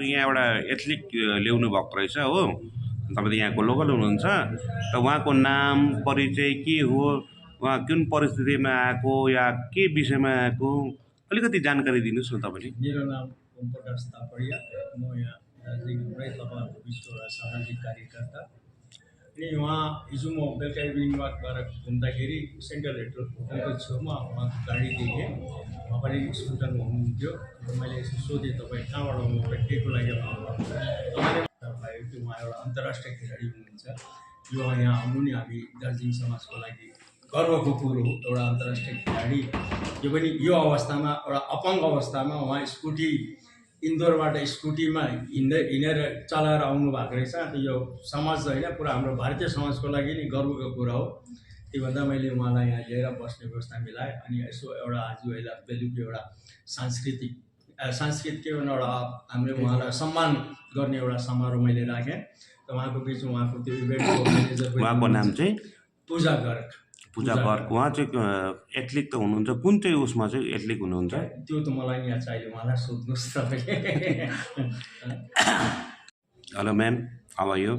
यहाँ एउटा एथलिट ल्याउनु भएको रहेछ हो, तपाईँ यहाँको लोकल हुनुहुन्छ, त उहाँको नाम परिचय के हो, उहाँ कुन परिस्थितिमा आएको या के विषयमा आएको अलिकति जानकारी दिनुहोस् न तपाईँले। मेरो नाम ओम प्रकाश तापडिया, म यहाँ दार्जिलिङमै तपाईँको विश्व एउटा सामाजिक कार्यकर्ता। अनि उहाँ हिजो म बेलुका इभिनिङ वाकबाट घुम्दाखेरि सेन्ट्रल होटलको छेउमा उहाँको गाडी देखेँ। उहाँ पनि स्कुटरमा हुनुहुन्थ्यो। मैले यसो सोधेँ, तपाईँ कहाँबाट आउनुभयो, केको लागि आउनुभयो? तपाईँले भयो कि उहाँ एउटा अन्तर्राष्ट्रिय खेलाडी हुनुहुन्छ। यो यहाँ आउनु नि हामी दार्जिलिङ समाजको लागि गर्वको कुरो हो। एउटा अन्तर्राष्ट्रिय खेलाडी, यो पनि यो अवस्थामा एउटा अपाङ्ग अवस्थामा उहाँ स्कुटी इन्दोरबाट स्कुटीमा हिँडेर चलाएर आउनु भएको रहेछ। यो समाज होइन, पुरा हाम्रो भारतीय समाजको लागि नि गर्वको कुरा हो। त्यो भन्दा मैले उहाँलाई यहाँ लिएर बस्ने व्यवस्था मिलाएँ। अनि यसो एउटा आज अहिले बेलुकी एउटा सांस्कृतिक के भन्नु, एउटा हामीले उहाँलाई सम्मान गर्ने एउटा समारोह मैले राखेँ। त उहाँको बिचमा उहाँको त्यो इभेन्टको म्यानेजर, उहाँको नाम चाहिँ पूजा गर्ग। उहाँ चाहिँ एथलिट त हुनुहुन्छ, कुन चाहिँ उसमा चाहिँ एथलिट हुनुहुन्छ? त्यो त मलाई यहाँ चाहियो, उहाँलाई सोध्नुहोस् तपाईँले। Hello ma'am, how are you?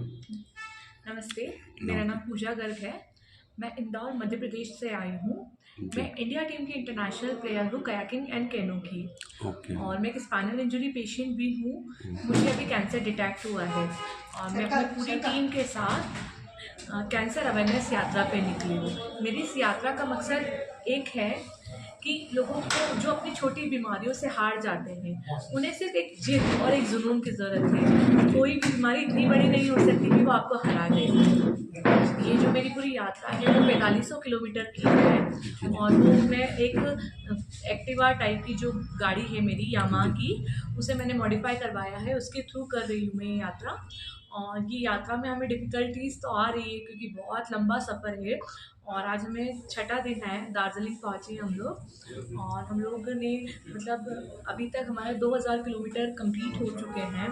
नमस्ते, मेरा नाम पूजा गर्ग है। मैं इंदौर मध्य प्रदेश से आई हूँ। मैं इंडिया टीम की इंटरनेशनल प्लेयर हूँ कयाकिंग एंड कैनो की। और मैं एक स्पाइनल इंजरी पेशेंट भी हूँ। मुझे अभी कैंसर डिटेक्ट हुआ है और मैं अपनी पूरी टीम के साथ कैंसर अवेयरनेस यात्रा पे निकली हूँ। मेरी इस यात्रा का मकसद एक है कि लोगों को जो अपनी छोटी बीमारियों से हार जाते हैं, उन्हें सिर्फ एक जिद और एक जुनून की ज़रूरत है। कोई भी बीमारी इतनी बड़ी नहीं हो सकती कि वो आपको हरा दे। ये जो मेरी पूरी यात्रा है वो 4500 किलोमीटर की है और वो मैं एक एक्टिवा टाइप की जो गाड़ी है मेरी यामाहा की, उसे मैंने मॉडिफाई करवाया है, उसके थ्रू कर रही हूँ मैं ये यात्रा। और ये यात्रा में हमें डिफ़िकल्टीज़ तो आ रही है क्योंकि बहुत लंबा सफ़र है और आज हमें छठा दिन है। दार्जिलिंग पहुँचे हम लोग और हम लोगों ने मतलब अभी तक हमारे 2000 किलोमीटर कंप्लीट हो चुके हैं।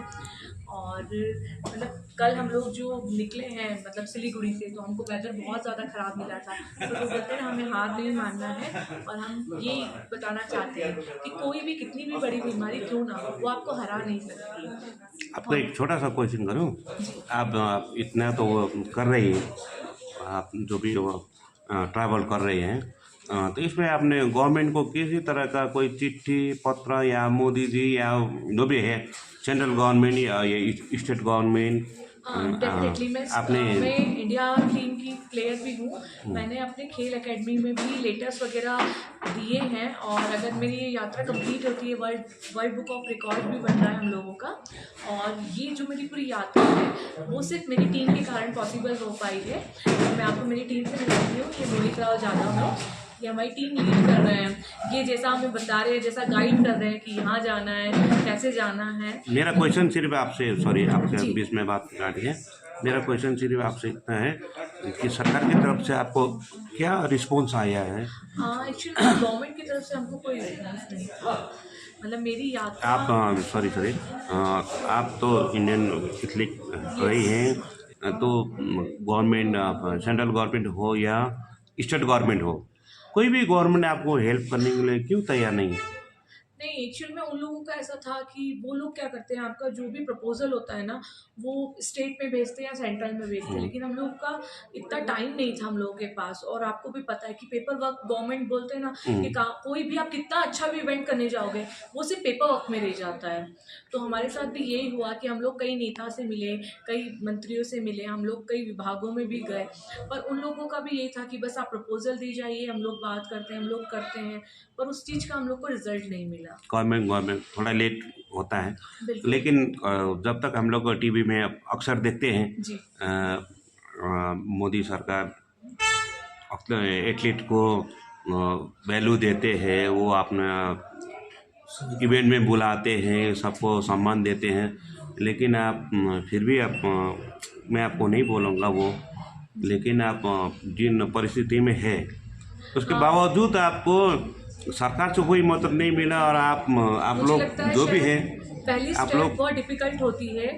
और मतलब कल हम लोग जो निकले हैं मतलब सिलीगुड़ी से, तो हमको वेदर बहुत ज़्यादा ख़राब मिला था। तो वो कहते हैं हमें हार नहीं मानना है और हम ये बताना चाहते हैं कि कोई भी कितनी भी बड़ी बीमारी क्यों ना हो, वो आपको हरा नहीं सकती। आपको एक छोटा सा क्वेश्चन करूं, आप इतना तो कर रही हैं, आप जो भी ट्रैवल कर रहे हैं, तो इसमें आपने गवर्नमेंट को किसी तरह का कोई चिट्ठी पत्र या मोदी जी या जो भी है सेंट्रल गवर्नमेंट या स्टेट गवर्नमेंट, डेफिनेटली मैं इंडिया टीम की प्लेयर भी हूँ। मैंने अपने खेल एकेडमी में भी लेटर्स वगैरह दिए हैं और अगर मेरी ये यात्रा कंप्लीट होती है वर्ल्ड बुक ऑफ रिकॉर्ड भी बन रहा है हम लोगों का। और ये जो मेरी पूरी यात्रा है वो सिर्फ मेरी टीम के कारण पॉसिबल हो पाई है। मैं आपको मेरी टीम से मिलाती हूँ, ये मोहित राव यादव है, ये हमारी टीम लीड कर रहे हैं। ये जैसा हमें बता रहे हैं, जैसा गाइड कर रहे हैं कि यहाँ जाना है, कैसे जाना है। मेरा क्वेश्चन सिर्फ आपसे, सॉरी आपसे बीच में बात काटी है, मेरा क्वेश्चन सिर्फ आपसे इतना है कि सरकार की तरफ से आपको क्या रिस्पॉन्स आया है? एक्चुअली गवर्नमेंट की तरफ से हमको कोई रिस्पॉन्स नहीं था। मतलब मेरी यात्रा आप सॉरी आप तो इंडियन एथलीट रही हैं, तो गवर्नमेंट सेंट्रल गवर्नमेंट हो या स्टेट गवर्नमेंट हो, कोई भी गवर्नमेंट आपको हेल्प करने के लिए क्यों तैयार नहीं है? नहीं, एक्चुअल में उन लोगों का ऐसा था कि वो लोग क्या करते हैं, आपका जो भी प्रपोजल होता है ना वो स्टेट में भेजते हैं या सेंट्रल में भेजते हैं, लेकिन हम लोगों का इतना टाइम नहीं था हम लोगों के पास। और आपको भी पता है कि पेपर वर्क गवर्नमेंट बोलते हैं ना कि कोई भी आप कितना अच्छा भी इवेंट करने जाओगे वो सिर्फ पेपर वर्क में रह जाता है। तो हमारे साथ भी यही हुआ कि हम लोग कई नेता से मिले, कई मंत्रियों से मिले, हम लोग कई विभागों में भी गए, पर उन लोगों का भी यही था कि बस आप प्रपोजल दी जाइए, हम लोग बात करते हैं, हम लोग करते हैं, पर उस चीज़ का हम लोग को रिजल्ट नहीं मिला। गवर्नमेंट थोड़ा लेट होता है, लेकिन जब तक हम लोग टीवी में अक्सर देखते हैं मोदी सरकार एथलीट को वैल्यू देते हैं, वो अपना इवेंट में बुलाते हैं, सबको सम्मान देते हैं, लेकिन आप फिर भी मैं आपको नहीं बोलूँगा वो, लेकिन आप जिन परिस्थिति में है उसके बावजूद आपको सरकार से कोई मदद नहीं मिला और आप लोग जो भी है पहली आप स्टेप लोग बहुत डिफिकल्ट होती है।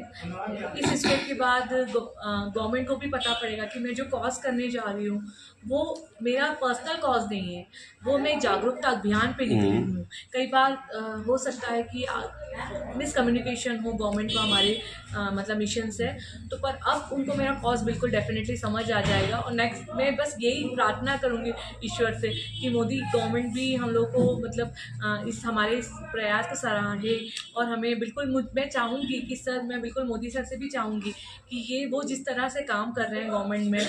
इस स्टेप के बाद गवर्नमेंट को भी पता पड़ेगा कि मैं जो कॉज करने जा रही हूँ वो मेरा पर्सनल कॉज नहीं है, वो मैं एक जागरूकता अभियान पे निकली हूँ। कई बार हो सकता है कि मिसकम्युनिकेशन हो गवर्नमेंट को हमारे मतलब मिशन से, तो पर अब उनको मेरा कॉज बिल्कुल डेफिनेटली समझ आ जाएगा। और नेक्स्ट मैं बस यही प्रार्थना करूँगी ईश्वर से कि मोदी गवर्नमेंट भी हम लोग को मतलब इस हमारे इस प्रयास को सराहे। और हमें बिल्कुल मैं चाहूँगी कि सर, मैं बिल्कुल मोदी सर से भी चाहूँगी कि ये वो जिस तरह से काम कर रहे हैं गवर्नमेंट में,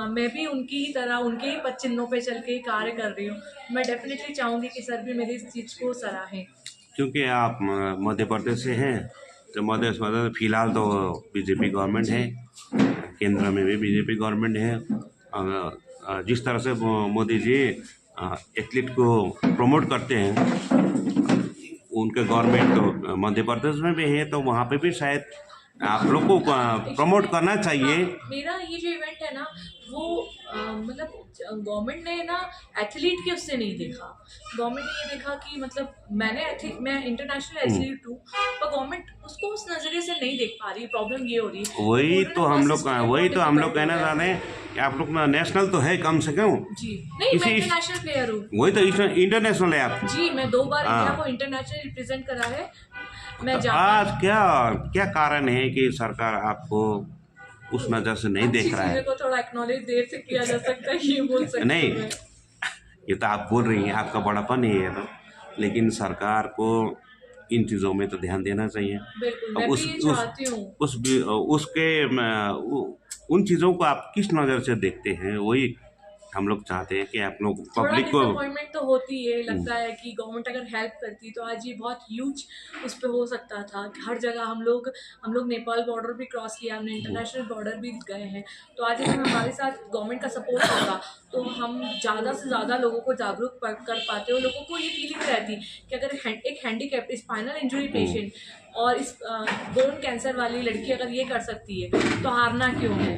मैं भी उनकी ही तरह उनके ही पद चिन्हों पे चल के कार्य कर रही हूँ। मैं डेफिनेटली चाहूँगी कि सर भी मेरी इस चीज़ को सराहें। क्योंकि आप मध्य प्रदेश से हैं, तो मध्य प्रदेश फिलहाल तो बीजेपी गवर्नमेंट है, केंद्र में भी बीजेपी गवर्नमेंट है। जिस तरह से मोदी जी एथलीट को प्रमोट करते हैं, उनके गवर्नमेंट तो मध्य प्रदेश में भी है, तो वहाँ पे भी शायद आप लोग को प्रमोट करना चाहिए। मेरा ये जो इवेंट है ना वो मतलब गवर्नमेंट ने ना एथलीट के उससे नहीं देखा। गवर्नमेंट ने ये देखा कि मतलब मैं इंटरनेशनल एथलीट हूँ, पर गवर्नमेंट उसको उस नज़रिए से नहीं देख पा रही। प्रॉब्लम ये हो रही है। वही तो हम लोग कहना है। चाह रहे हैं कि आप लोग नेशनल तो है कम से कम। जी नहीं, मैं इंटरनेशनल प्लेयर हूँ। वही तो इंटरनेशनल है आप। जी, मैं 2 बार इंडिया को इंटरनेशनल रिप्रेजेंट करा है। मैं तो जापान आज क्या कारण है कि सरकार आपको उस नज़र से नहीं देख रहा है? चीज़ों को थोड़ा एक्नॉलेज देर से किया जा सकता है, ये बोल सकते नहीं, हैं। ये तो आप बोल रही हैं, आपका बड़ापन ही है तो, लेकिन सरकार को इन चीज़ों में तो ध्यान देना चाहिए। बिल्कुल, अब मैं भी ये चाहती हूँ। उसके उन चीज़ों को आप किस नज़र से देखते हैं, वही हम लोग चाहते हैं कि आप लोग थोड़ा पब्लिक को। डिसअपॉइंटमेंट तो होती है। लगता है कि गवर्नमेंट अगर हेल्प करती तो आज ये बहुत ह्यूज उस पे हो सकता था। हर जगह हम लोग नेपाल बॉर्डर भी क्रॉस किया, हमने इंटरनेशनल बॉर्डर भी गए हैं। तो आज अगर हमारे साथ गवर्नमेंट का सपोर्ट होगा तो हम ज़्यादा से ज़्यादा लोगों को जागरूक कर पाते और लोगों को ये फीलिंग रहती कि अगर एक हैंडीकैप स्पाइनल इंजरी पेशेंट और इस बोन कैंसर वाली लड़की अगर ये कर सकती है तो हारना क्यों है।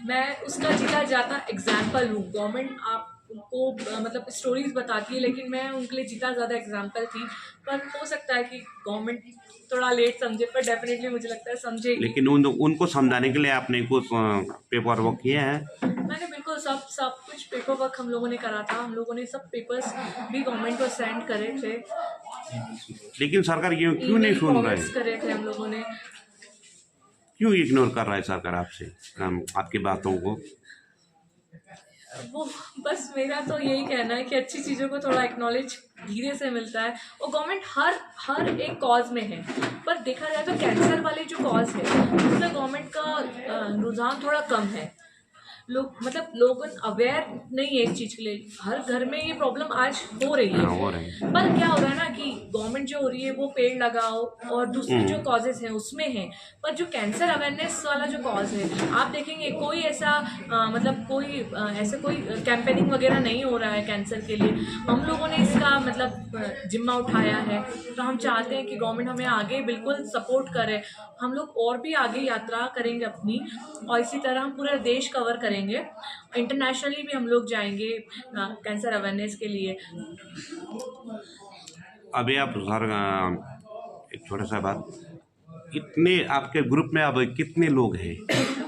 मैं उसका जीता जाता एग्जाम्पल हूँ। गवर्नमेंट आपको मतलब स्टोरीज बताती है, लेकिन मैं उनके लिए जीता ज़्यादा एग्जाम्पल थी। पर हो सकता है कि गवर्नमेंट थोड़ा लेट समझे, पर डेफिनेटली मुझे लगता है समझेगी। लेकिन उनको समझाने के लिए आपने कुछ पेपर वर्क किया है? मैंने बिल्कुल सब कुछ पेपर वर्क हम लोगों ने करा था। हम लोगों ने सब पेपर्स भी गवर्नमेंट को सेंड करे थे। लेकिन सरकार क्यों नहीं सुन रहा है? करे थे हम लोगों ने। क्यों इग्नोर कर रहा है सरकार आपसे आपकी बातों को? वो बस मेरा तो यही कहना है कि अच्छी चीज़ों को थोड़ा एक्नॉलेज धीरे से मिलता है। और गवर्नमेंट हर एक कॉज में है, पर देखा जाए तो कैंसर वाले जो कॉज है उसमें गवर्नमेंट का रुझान थोड़ा कम है। लोग अवेयर नहीं है इस चीज़ के लिए। हर घर में ये प्रॉब्लम आज हो रही है। पर क्या हो रहा है ना कि गवर्नमेंट जो हो रही है वो पेड़ लगाओ और दूसरे जो कॉजेज हैं उसमें है, पर जो कैंसर अवेयरनेस वाला जो कॉज है आप देखेंगे कोई ऐसा कोई कैंपेनिंग वगैरह नहीं हो रहा है कैंसर के लिए। हम लोगों ने इसका मतलब जिम्मा उठाया है, तो हम चाहते हैं कि गवर्नमेंट हमें आगे बिल्कुल सपोर्ट करे। हम लोग और भी आगे यात्रा करेंगे अपनी, और इसी तरह हम पूरा देश कवर करेंगे। इंटरनेशनली भी हम लोग जाएंगे कैंसर अवेयरनेस के लिए। अभी आप सर एक छोटा सा बात, इतने आपके ग्रुप में अब कितने लोग हैं?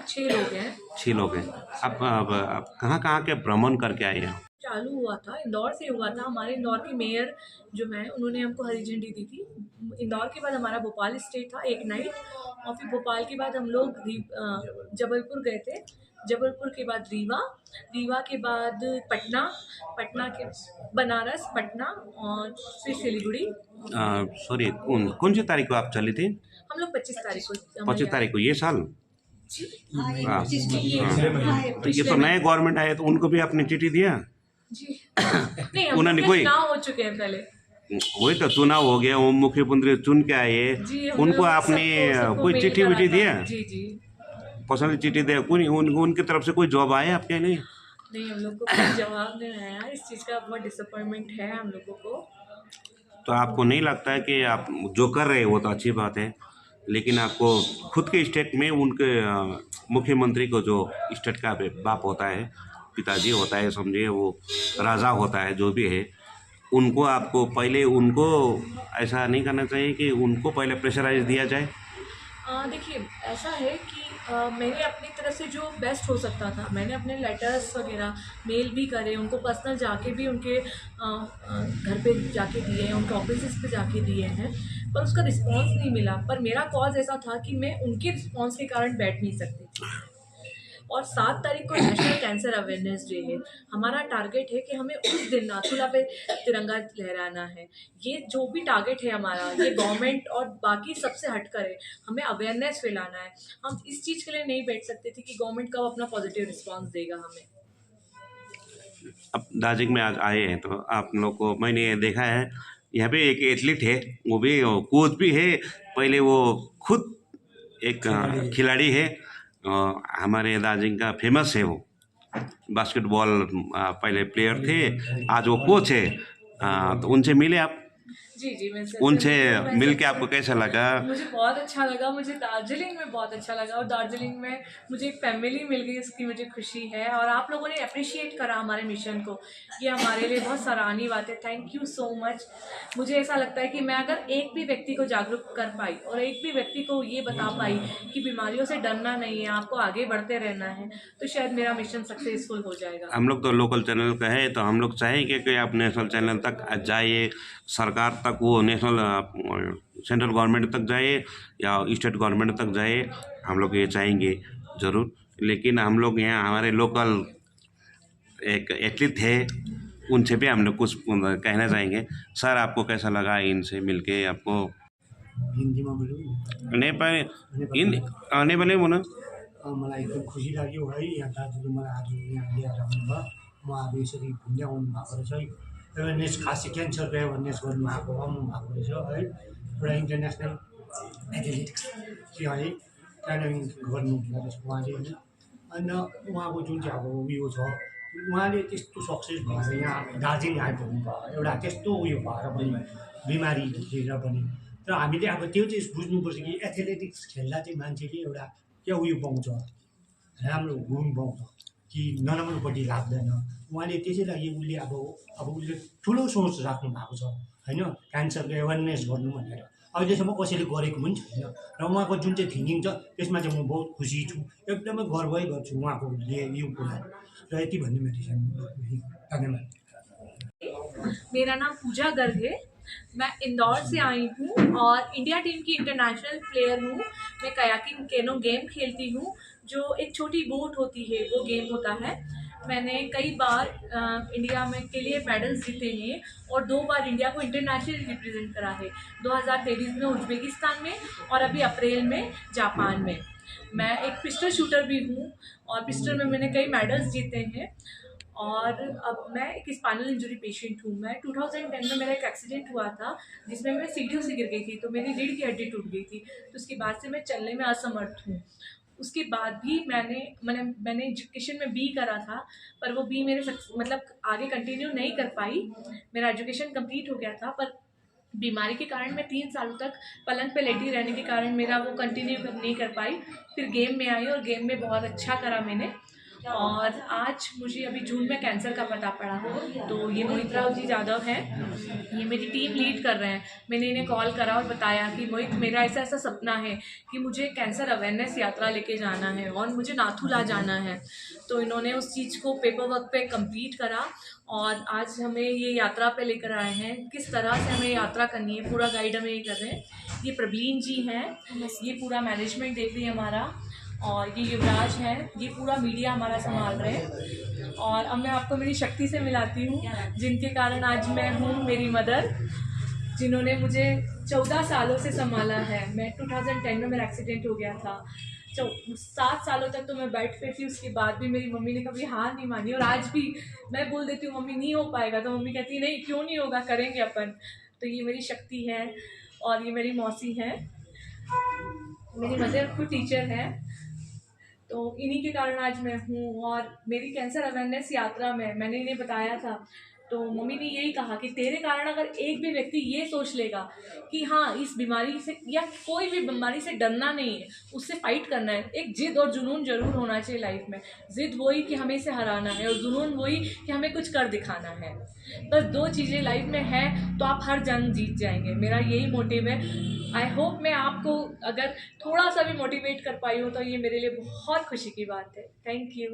6 लोग हैं। 6 लोग हैं। आप कहाँ के भ्रमण करके आए हैं? चालू हुआ था, इंदौर से हुआ था। हमारे इंदौर के मेयर जो हैं उन्होंने हमको हरी झंडी दी थी। इंदौर के बाद हमारा भोपाल स्टे था एक नाइट, और फिर भोपाल के बाद हम लोग जबलपुर गए थे। जबलपुर के बाद रीवा के बाद पटना के बनारस, पटना और फिर सिलीगुड़ी। सॉरी, कौन सी तारीख को आप चले थे? हम लोग 25 तारीख को। 25 तारीख को ये साल? हाँ। तो ये तो पिछले नए गवर्नमेंट आए तो उनको भी आपने चिट्ठी दिया? जी नहीं, हम उन्होंने लोग कोई चुनाव हो चुके हैं पहले। वही तो चुनाव हो गया, वो मुख्यमंत्री चुन के आए, जी, उनको आपने सबको कोई मेल चिट्ठी करा विट्ठी था। दिया? जी पसंद चिट्ठी दिया? उनकी तरफ से कोई जॉब आया आपके लिए? नहीं, हम लोग को कोई जवाब नहीं आया। इस चीज़ का बहुत डिसअपॉइंटमेंट है हम लोगों को। तो आपको नहीं लगता है कि आप जो कर रहे हैं वो तो अच्छी बात है, लेकिन आपको खुद के स्टेट में उनके मुख्यमंत्री को, जो स्टेट का बाप होता है, पिताजी होता है, समझिए वो राजा होता है, जो भी है, उनको आपको पहले उनको ऐसा नहीं करना चाहिए कि उनको पहले प्रेशराइज दिया जाए? देखिए, ऐसा है कि मैंने अपनी तरफ से जो बेस्ट हो सकता था, मैंने अपने लेटर्स वगैरह मेल भी करे, उनको पर्सनल जाके भी उनके घर पे जाके दिए हैं, उनके ऑफिस पे जाके दिए हैं, पर उसका रिस्पांस नहीं मिला। पर मेरा कॉज ऐसा था कि मैं उनके रिस्पांस के कारण बैठ नहीं सकती थी। और 7 तारीख को नेशनल कैंसर अवेयरनेस डे है। हमारा टारगेट है कि हमें उस दिन नाथुला पे तिरंगा लहराना है। ये जो भी टारगेट है हमारा, ये गवर्नमेंट और बाकी सबसे हटकर है। हमें अवेयरनेस फैलाना है। हम इस चीज़ के लिए नहीं बैठ सकते थे कि गवर्नमेंट कब अपना पॉजिटिव रिस्पॉन्स देगा हमें। अब दार्जिलिंग में आज आए हैं तो आप लोग को मैंने देखा है, यहाँ पे एक एथलीट है, वो भी कोच भी है, पहले वो खुद एक खिलाड़ी है, हमारे दार्जिलिंग का फेमस है वो बास्केटबॉल, पहले प्लेयर थे, आज वो कोच है। तो उनसे मिले आप? जी, मैं उनसे मैं मिल के आपको कैसा लगा? मुझे बहुत अच्छा लगा। मुझे दार्जिलिंग में बहुत अच्छा लगा और दार्जिलिंग में मुझे एक फैमिली मिल गई, इसकी मुझे खुशी है। और आप लोगों ने अप्रिशिएट करा हमारे मिशन को, ये हमारे लिए बहुत सराहनीय बात है। Thank you so much. मुझे ऐसा लगता है कि मैं अगर एक भी व्यक्ति को जागरूक कर पाई और एक भी व्यक्ति को ये बता पाई कि बीमारियों से डरना नहीं है, आपको आगे बढ़ते रहना है, तो शायद मेरा मिशन सक्सेसफुल हो जाएगा। हम लोग तो लोकल चैनल का है, तो हम लोग चाहेंगे कि आप नेशनल चैनल तक जाइए, सरकार तक, वो नेशनल सेंट्रल गवर्नमेंट तक जाए या स्टेट गवर्नमेंट तक जाए, हम लोग ये चाहेंगे ज़रूर। लेकिन हम लोग यहाँ हमारे लोकल एक एथलीट है, उनसे भी हम लोग कुछ कहना चाहेंगे। सर, आपको कैसा लगा इनसे मिलके? आपको हिन्दीमा बोल्नु नेपाली नेपाली बोल्नु? मलाई एकदम खुसी लाग्यो है, यहाँ दार्जिलिङ मलाई आज यहाँ ल्याएर आउनुभयो। म अब यसरी घुम्दै आउनु भएको रहेछ है। एवेरनेस खास चाहिँ क्यान्सरको एवेरनेस आउनु भएको रहेछ है। एउटा इन्टरनेसनल एथलेटिक्स चाहिँ है ट्रेनिङ गर्नुहुँदो रहेछ उहाँले होइन। अन्त उहाँको जुन चाहिँ अब उयो छ, उहाँले त्यस्तो सक्सेस भएर यहाँ दार्जिलिङ आइपुग्नु भयो, एउटा त्यस्तो उयो भएर पनि बिमारी लिएर पनि। तर हामीले अब त्यो चाहिँ बुझ्नुपर्छ कि एथलेटिक्स खेल्दा चाहिँ मान्छेले एउटा क्या उयो पाउँछ, राम्रो गुण पाउँछ कि नराम्रोपट्टि लाग्दैन। उहाँले त्यसै लागि उसले अब उसले ठुलो सोच राख्नु भएको छ होइन, क्यान्सरको एवेरनेस गर्नु भनेर। अहिलेसम्म कसैले गरेको पनि छैन र उहाँको जुन चाहिँ थिङ्किङ छ त्यसमा चाहिँ म बहुत खुसी छु, एकदमै गर्वै गर्छु उहाँको यो कुरा। र यति भन्ने मेरो धन्यवाद। मेरा नाम पूजा गर्ग है। मैं इंदौर से आई हूँ और इंडिया टीम की इंटरनेशनल प्लेयर हूँ। मैं कयाकिंग कैनो गेम खेलती हूँ, जो एक छोटी बोट होती है, वो गेम होता है। मैंने कई बार इंडिया में के लिए मेडल्स जीते हैं और 2 बार इंडिया को इंटरनेशनल रिप्रेजेंट करा है, 2023 में उज्बेकिस्तान में और अभी अप्रैल में जापान में। मैं एक पिस्टल शूटर भी हूँ और पिस्टल में मैंने कई मेडल्स जीते हैं। और अब मैं एक स्पाइनल इंजरी पेशेंट हूँ। मैं 2010 में मेरा एक एक्सीडेंट हुआ था जिसमें मैं सीढ़ियों से गिर गई थी, तो मेरी रीढ़ की हड्डी टूट गई थी। तो उसके बाद से मैं चलने में असमर्थ हूँ। उसके बाद भी मैंने एजुकेशन में बी करा था, पर वो बी मेरे मतलब आगे कंटिन्यू नहीं कर पाई। मेरा एजुकेशन कंप्लीट हो गया था, पर बीमारी के कारण मैं 3 सालों तक पलंग पे लेटी रहने के कारण मेरा वो कंटिन्यू नहीं कर पाई। फिर गेम में आई और गेम में बहुत अच्छा करा मैंने। और आज मुझे अभी जून में कैंसर का पता पड़ा। तो ये मोहित राव जी यादव हैं, ये मेरी टीम लीड कर रहे हैं। मैंने इन्हें कॉल करा और बताया कि मोहित, मेरा ऐसा सपना है कि मुझे कैंसर अवेयरनेस यात्रा लेके जाना है और मुझे नाथुला जाना है। तो इन्होंने उस चीज़ को पेपर वर्क पे कंप्लीट करा और आज हमें ये यात्रा पे लेकर आए हैं। किस तरह से हमें यात्रा करनी है, पूरा गाइड हमें ये कर रहे हैं। ये प्रवीण जी हैं, ये पूरा मैनेजमेंट देख रही है हमारा, और ये युवराज है, ये पूरा मीडिया हमारा संभाल रहे हैं। और अब मैं आपको मेरी शक्ति से मिलाती हूँ, जिनके कारण आज मैं हूँ, मेरी मदर, जिन्होंने मुझे 14 सालों से संभाला है। मैं 2010 में मेरा एक्सीडेंट हो गया था। 7 सालों तक तो मैं बेड पे थी, उसके बाद भी मेरी मम्मी ने कभी हार नहीं मानी। और आज भी मैं बोल देती हूँ मम्मी नहीं हो पाएगा, तो मम्मी कहती नहीं, क्यों नहीं होगा, करेंगे अपन। तो ये मेरी शक्ति है और ये मेरी मौसी है। मेरी मदर खुद टीचर है, तो इन्हीं के कारण आज मैं हूँ। और मेरी कैंसर अवेयरनेस यात्रा में मैंने इन्हें बताया था तो मम्मी ने यही कहा कि तेरे कारण अगर एक भी व्यक्ति ये सोच लेगा कि हाँ इस बीमारी से या कोई भी बीमारी से डरना नहीं है, उससे फाइट करना है, एक जिद और जुनून जरूर होना चाहिए लाइफ में। जिद वही कि हमें इसे हराना है और जुनून वही कि हमें कुछ कर दिखाना है। बस दो चीज़ें लाइफ में है तो आप हर जंग जीत जाएंगे, मेरा यही मोटिव है। आई होप मैं आपको अगर थोड़ा सा भी मोटिवेट कर पाई हूँ तो ये मेरे लिए बहुत खुशी की बात है। Thank you.